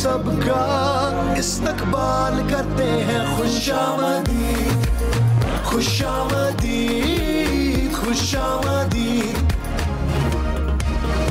सबका इस्तकबाल करते हैं। खुशामदीद खुशामदीद खुशामदीद।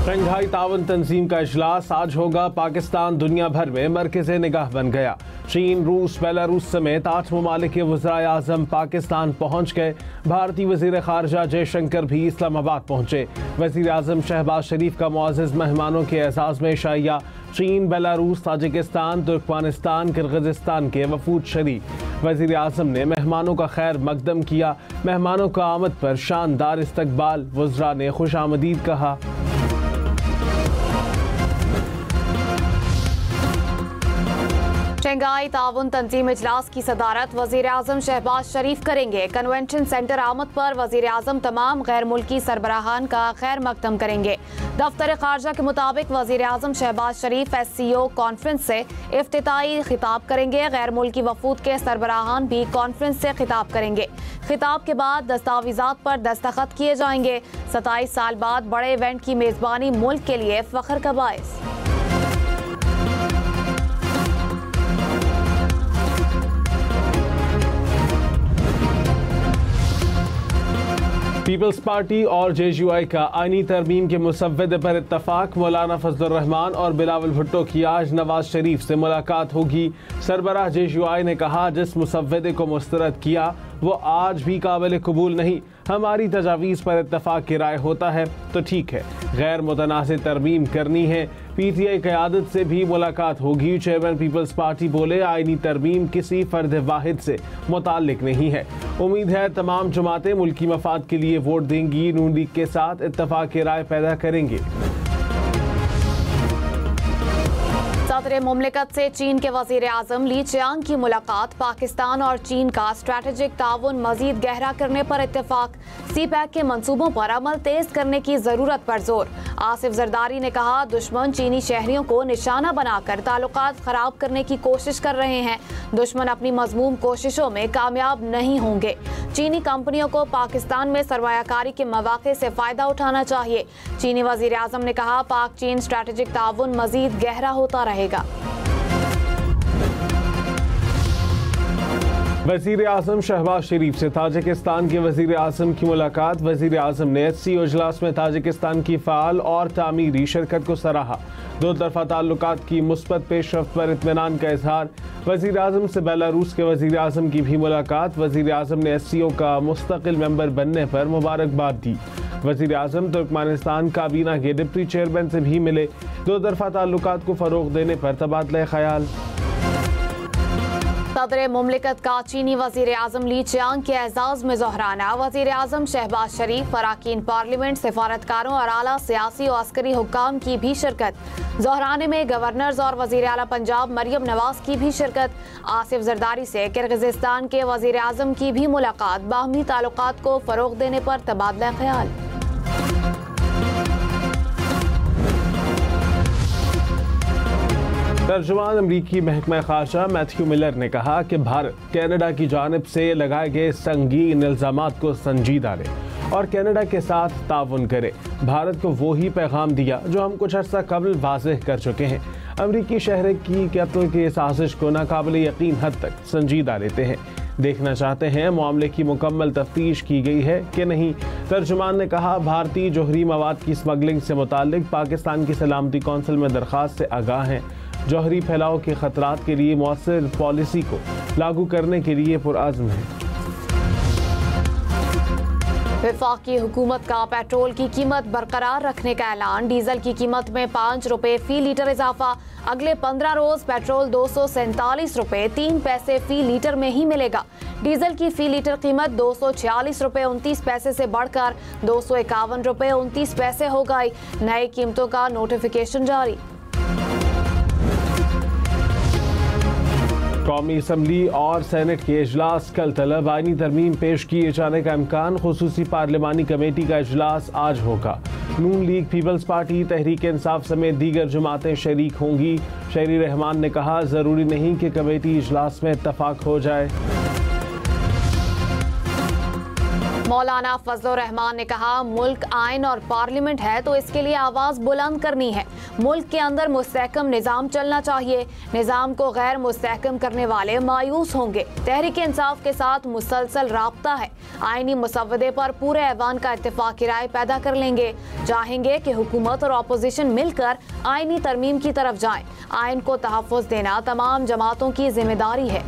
शंघाई ताउन तंजीम का इजलास आज होगा। पाकिस्तान दुनिया भर में मरकज़े निगाह बन गया। चीन, रूस, बेलारूस समेत 8 ममालिक के वज़राए आज़म पाकिस्तान पहुँच गए। भारतीय वज़ीर ख़ारजा जयशंकर भी इस्लामाबाद पहुँचे। वज़ीर आज़म शहबाज शरीफ का मुअज़्ज़ज़ मेहमानों के एज़ाज़ में शाइया। चीन, बेलारूस, ताजिकिस्तान, तुर्कमानिस्तान, किर्गिज़स्तान के वफूद शरीक। वज़ीर आज़म ने मेहमानों का खैर मकदम किया। मेहमानों का आमद पर शानदार इस्तकबाल। वज़रा ने खुश आमदीद कहा। शंघाई ताउन तंजीम इजलास की सदारत वज़ीर आज़म शहबाज शरीफ करेंगे। कन्वेंशन सेंटर आमद पर वज़ीर आज़म तमाम गैर मुल्की सरबराहान का खैर मकदम करेंगे। दफ्तर खारजा के मुताबिक वज़ीर आज़म शहबाज शरीफ SCO कॉन्फ्रेंस से इफ्तिताई खिताब करेंगे। गैर मुल्की वफूद के सरबराहान भी कॉन्फ्रेंस से खिताब करेंगे। खिताब के बाद दस्तावेज़ात पर दस्तखत किए जाएंगे। 27 साल बाद बड़े इवेंट की मेज़बानी मुल्क के लिए फ़ख्र का बाइस। पीपल्स पार्टी और JUI का आईनी तरमीम के मुसव्वदे पर इत्तफाक। मौलाना फजलुर रहमान और बिलावल भुट्टो की आज नवाज शरीफ से मुलाकात होगी। सरबराह JUI ने कहा, जिस मुसव्वदे को मुस्तरद किया वो आज भी काबिल कबूल नहीं। हमारी तजावीज़ पर इत्तफाक की राय होता है तो ठीक है, गैर मुतनाज़ तरमीम करनी है। PTI क़यादत से भी मुलाकात होगी। चेयरमैन पीपल्स पार्टी बोले, आईनी तरमीम किसी फ़र्द वाहिद से मुताल्लिक नहीं है। उम्मीद है तमाम जमातें मुल्की मफाद के लिए वोट देंगी। नून लीग के साथ इत्तफाक की राय पैदा करेंगे। सदर मुमलिकत से चीन के वज़ीर आज़म ली चियांग की मुलाकात। पाकिस्तान और चीन का स्ट्रेटेजिक ताउन मज़ीद गहरा करने पर इत्तेफाक। CPEC के मंसूबों पर अमल तेज़ करने की ज़रूरत पर जोर। आसिफ जरदारी ने कहा, दुश्मन चीनी शहरियों को निशाना बनाकर ताल्लुकात ख़राब करने की कोशिश कर रहे हैं। दुश्मन अपनी मज़मूम कोशिशों में कामयाब नहीं होंगे। चीनी कंपनियों को पाकिस्तान में सरमायाकारी के मौक़े से फ़ायदा उठाना चाहिए। चीनी वज़ीर आज़म ने कहा, पाक चीन स्ट्रेटेजिक ताउन मज़ीद गहरा होता रहेगा। वज़ीर आज़म शहबाज शरीफ से ताजिकिस्तान के वज़ीर आज़म की मुलाकात। वज़ीर आज़म ने SCO इजलास में ताजिकिस्तान की फ़ाल और तामीरी शिरकत को सराहा। दो तरफ़ा ताल्लुकात की मुस्बत पेशरफ्त पर इत्मीनान का इजहार। वज़ीर आज़म से बेलारूस के वज़ीर आज़म की भी मुलाकात। वज़ीर आज़म ने SCO का मुस्तकिल मेंबर बनने पर मुबारकबाद दी। वज़ीर आज़म तुर्कमानिस्तान काबीना के डिप्टी चेयरमैन से भी मिले। दो तरफ़ा ताल्लुकात को फ़रोग़ देने पर तबादला ख़याल। सदर मुमलिकत का चीनी वज़ीर आज़म ली चियांग के एजाज़ में ज़ोहराना। वज़ीर आज़म शहबाज शरीफ, अरकान पार्लियामेंट, सफारतकारों और आला सियासी और अस्करी हुक्काम की भी शिरकत। ज़ोहराने में गवर्नर्स और वज़ीर आला पंजाब मरियम नवाज़ की भी शिरकत। आसिफ जरदारी से किर्गिज़स्तान के वज़ीर आज़म की भी मुलाकात। बाहमी ताल्लुकात को फ़रोग़ देने पर तबादला ख़याल। तर्जुमान अमरीकी महकमा ख़ारजा मैथ्यू मिलर ने कहा कि भारत कनाडा की जानिब से लगाए गए संगीन इल्ज़ामात को संजीदा ले और कनाडा के साथ ताउन करे। भारत को वही पैगाम दिया जो हम कुछ अर्सा कबल वाज़ेह कर चुके हैं। अमरीकी शहर की कत्ल की साजिश को नाकाबिल यकीन हद तक संजीदा लेते हैं। देखना चाहते हैं मामले की मुकम्मल तफ्तीश की गई है कि नहीं। तर्जुमान ने कहा, भारतीय जौहरी मवाद की स्मगलिंग से मुताल्लिक पाकिस्तान की सलामती कौंसिल में दरख्वास्त से आगाह हैं। जौहरी फैलाव के खतरात के लिए मौसर पॉलिसी को लागू करने के लिए पुरअज़्म है। वफाकी हुकूमत का पेट्रोल की कीमत बरकरार रखने का ऐलान। डीजल की कीमत में 5 रुपए फी लीटर इजाफा। अगले 15 रोज पेट्रोल 247 रुपए 3 पैसे फी लीटर में ही मिलेगा। डीजल की फी लीटर कीमत 246 रुपए 29 पैसे से बढ़कर 251 रुपए 29 पैसे हो गई। नई कीमतों का नोटिफिकेशन जारी। कौमी असम्बली और सेनेट के इजलास कल तलब। आईनी तरमीम पेश किए जाने का इम्कान। खुसूसी पार्लिमानी कमेटी का इजलास आज होगा। नून league, peoples party, Tehreek Insaf समेत दीगर जमातें शरीक होंगी। शहरी रहमान ने कहा, जरूरी नहीं कि कमेटी इजलास में इत्तफाक हो जाए। मौलाना फजलुर रहमान ने कहा, मुल्क आइन और पार्लियामेंट है तो इसके लिए आवाज़ बुलंद करनी है। मुल्क के अंदर मुस्तहकम निज़ाम चलना चाहिए। निज़ाम को गैर मुस्तहकम करने वाले मायूस होंगे। तहरीक इंसाफ के साथ मुसलसल राब्ता है। आइनी मसवदे पर पूरे ऐवान का इत्तेफाकी राय पैदा कर लेंगे। चाहेंगे कि हुकूमत और अपोजिशन मिलकर आइनी तरमीम की तरफ जाएं। आइन को तहफ़्फ़ुज़ देना तमाम जमातों की जिम्मेदारी है।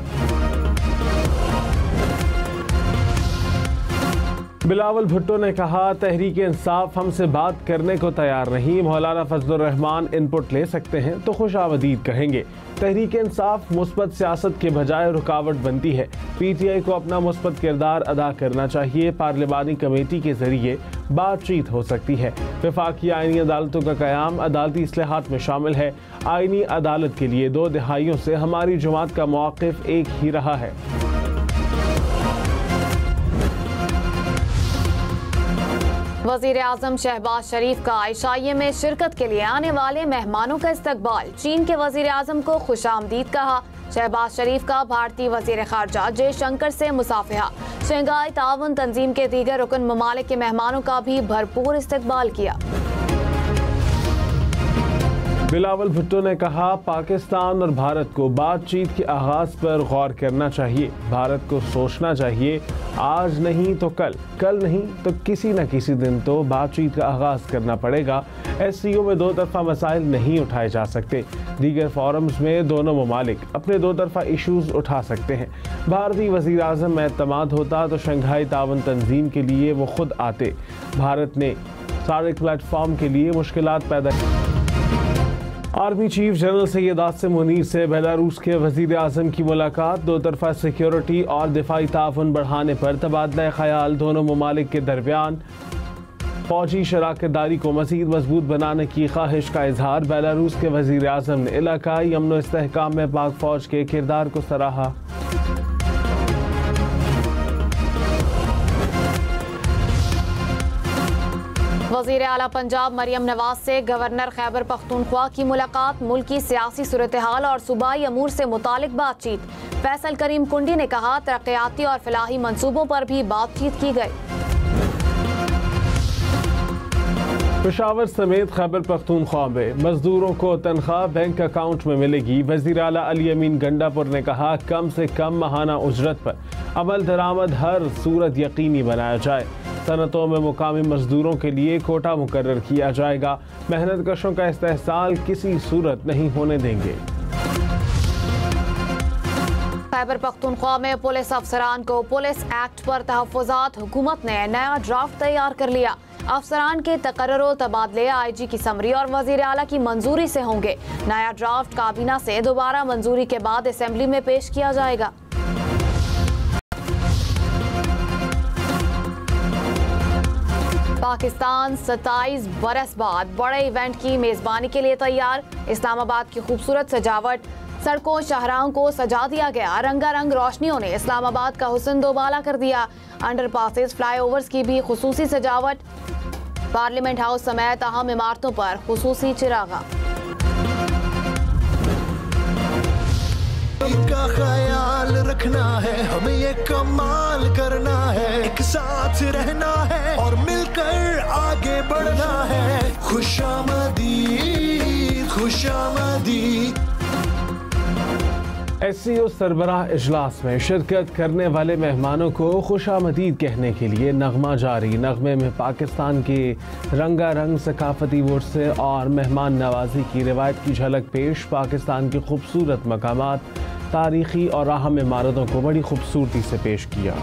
बिलावल भुट्टो ने कहा, तहरीक इंसाफ हमसे बात करने को तैयार नहीं। मौलाना फजलुर रहमान इनपुट ले सकते हैं तो खुशामदीद कहेंगे। तहरीक इंसाफ मुस्बत सियासत के बजाय रुकावट बनती है। PTI को अपना मुस्बत किरदार अदा करना चाहिए। पार्लिमानी कमेटी के जरिए बातचीत हो सकती है। वफाकी आइनी अदालतों का क़याम अदालती इस्लाहात में शामिल है। आइनी अदालत के लिए 2 दहाइयों से हमारी जमात का मौक़िफ़ एक ही रहा है। वज़ीर आज़म शहबाज शरीफ का इशाइये में शिरकत के लिए आने वाले मेहमानों का इस्तकबाल। चीन के वज़ीर आज़म को खुशामदीद कहा। शहबाज शरीफ का भारतीय वज़ीर ख़ारजा जयशंकर से मुसाफिहा। शंघाई ताउन तंजीम के दीगर रुकन ममालिक के मेहमानों का भी भरपूर इस्तकबाल किया। बिलावल भुट्टो ने कहा, पाकिस्तान और भारत को बातचीत के आगाज़ पर गौर करना चाहिए। भारत को सोचना चाहिए, आज नहीं तो कल, कल नहीं तो किसी न किसी दिन तो बातचीत का आगाज़ करना पड़ेगा। SCO में 2 तरफ़ा मसाइल नहीं उठाए जा सकते। दीगर फोरम्स में दोनों ममालिक अपने 2 तरफ़ा इशूज़ उठा सकते हैं। भारतीय वज़ीर आज़म में एतमाद होता तो शंघाई ताउन तंजीम के लिए वो खुद आते। भारत ने सारे प्लेटफॉर्म के लिए मुश्किलात पैदा। Army chief general Syed Asim Munir से बेलारूस के वज़ीर आज़म की मुलाकात। 2 तरफ़ा सिक्योरिटी और दिफाई ताउन बढ़ाने पर तबादला ख़याल। दोनों ममालिक के दरमियान फ़ौजी शराकतदारी को मज़ीद मजबूत बनाने की ख्वाहिश का इजहार। बेलारूस के वज़ीर आज़म ने इलाकाई अमन व इस्तेहकाम में पाक फ़ौज के किरदार को सराहा। वज़ीर आला पंजाब मरियम नवाज से गवर्नर खैबर पख्तूनख्वा की मुलाकात। मुल्की सियासी सूरत हाल और सूबाई अमूर से मुतालिक बातचीत। फैसल करीम कुंडी ने कहा, तरक्याती और फलाही मंसूबों पर भी बातचीत की गई। पेशावर समेत खैबर पख्तूनख्वा में मजदूरों को तनख्वाह बैंक अकाउंट में मिलेगी। वज़ीर आला अली अमीन गंडापुर ने कहा, कम से कम माहाना उजरत पर अमल दरामद हर सूरत यकीनी बनाया जाए। सनतों में मुकामी मजदूरों के लिए कोटा मुकर्रर किया जाएगा। मेहनत कशों का इस्तेहसाल किसी सूरत नहीं होने देंगे। खैबर पख्तूनख्वा में पुलिस अफसरान को पुलिस एक्ट पर तहफ़्फ़ुज़ात। हुकूमत ने नया ड्राफ्ट तैयार कर लिया। अफसरान के तकर्रुर व तबादले IG की समरी और वज़ीर आला की मंजूरी से होंगे। नया ड्राफ्ट काबीना से दोबारा मंजूरी के बाद असेंबली में पेश किया जाएगा। पाकिस्तान 27 बरस बाद बड़े इवेंट की मेज़बानी के लिए तैयार। इस्लामाबाद की खूबसूरत सजावट, सड़कों शाहराहों को सजा दिया गया। रंगारंग रोशनियों ने इस्लामाबाद का हुस्न दोबाला कर दिया। अंडरपासेस, फ्लाईओवर्स की भी खुसूसी सजावट। पार्लियामेंट हाउस समेत अहम इमारतों पर खुसूसी चिरागा। का ख्याल रखना है, हमें ये कमाल करना है, एक साथ रहना है और मिलकर आगे बढ़ना है। खुशामदीद खुशामदीद। SCO सरबराह इजलास में शिरकत करने वाले मेहमानों को खुशामदीद कहने के लिए नगमा जारी। नगमे में पाकिस्तान के रंगारंग सकाफती वर्से और मेहमान नवाजी की रिवायत की झलक पेश। पाकिस्तान की खूबसूरत मकामात, तारीखी और अहम इमारतों को बड़ी खूबसूरती से पेश किया।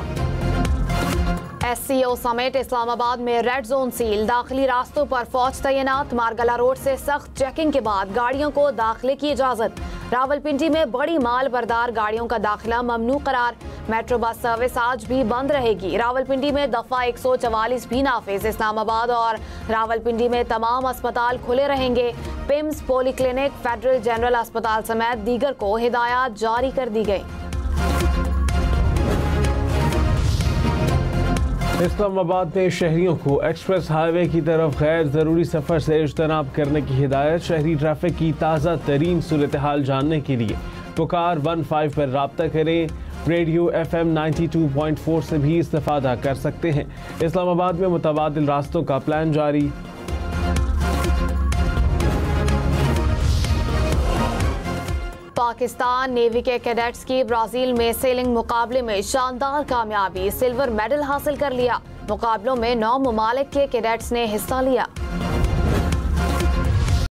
SCO समेत इस्लामाबाद में रेड जोन सील। दाखिली रास्तों पर फौज तैनात। मारगला रोड से सख्त चेकिंग के बाद गाड़ियों को दाखिले की इजाजत। रावलपिंडी में बड़ी माल बरदार गाड़ियों का दाखिला ममनू करार। मेट्रो बस सर्विस आज भी बंद रहेगी। रावलपिंडी में दफा 144 भी नाफिज। इस्लामाबाद और रावलपिंडी में तमाम अस्पताल खुले रहेंगे। पिम्स, पोली क्लिनिक, फेडरल जनरल अस्पताल समेत दीगर को हिदायत जारी कर दी गई। इस्लामाबाद में शहरियों को एक्सप्रेस हाईवे की तरफ गैर ज़रूरी सफ़र से इज्तनाब करने की हिदायत। शहरी ट्रैफिक की ताज़ा तरीन सूरत हाल जानने के लिए पुकार 15 पर राब्ता करें। रेडियो FM 92.4 से भी इस्तेफादा कर सकते हैं। इस्लामाबाद में मुतबादिल रास्तों का प्लान जारी। पाकिस्तान नेवी के कैडेट्स की ब्राजील में सेलिंग मुकाबले में शानदार कामयाबी, सिल्वर मेडल हासिल कर लिया। मुकाबलों में 9 ममालिक के कैडेट्स ने हिस्सा लिया।